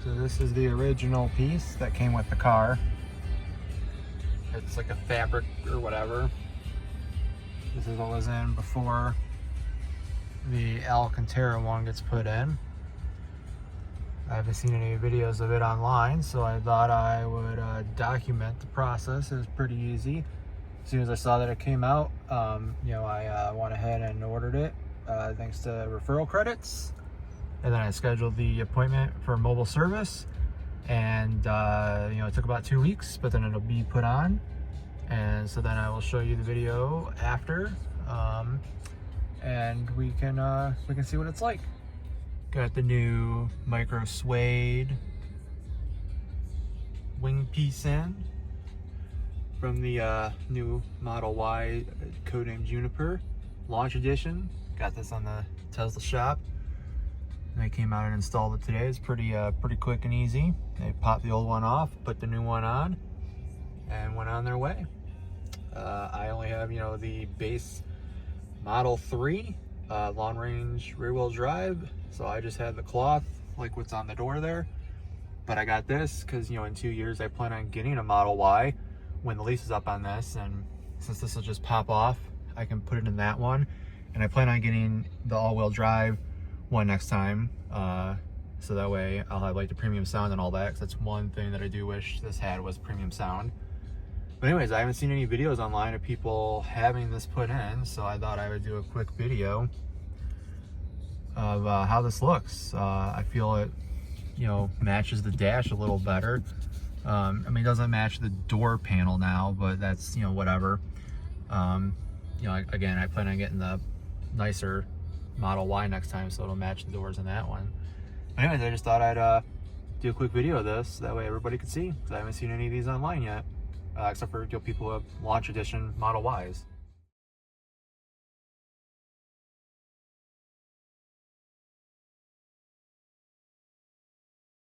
So this is the original piece that came with the car. It's like a fabric or whatever. This is what was in before the Alcantara one gets put in. I haven't seen any videos of it online, so I thought I would document the process. It was pretty easy. As soon as I saw that it came out, I went ahead and ordered it thanks to referral credits. And then I scheduled the appointment for mobile service. And it took about 2 weeks, but then it'll be put on. And so then I will show you the video after, and we can see what it's like. Got the new micro suede wing piece in from the new Model Y, codename Juniper launch edition. Got this on the Tesla shop. They came out and installed it today. It's pretty quick and easy. They popped the old one off, put the new one on, and went on their way. I only have, the base Model 3 Long Range RWD drive, so I just had the cloth like what's on the door there. But I got this because, in 2 years I plan on getting a Model Y when the lease is up on this, and since this will just pop off, I can put it in that one. And I plan on getting the all-wheel drive one next time, so that way I'll have like the premium sound and all that, because that's one thing that I do wish this had, was premium sound. But anyways, I haven't seen any videos online of people having this put in, so I thought I would do a quick video of how this looks. I feel it matches the dash a little better. It doesn't match the door panel now, but that's whatever. Again, I plan on getting the nicer Model Y next time, so it'll match the doors in that one. Anyways, I just thought I'd do a quick video of this, that way everybody could see, because I haven't seen any of these online yet, except for people who have launch edition Model Ys.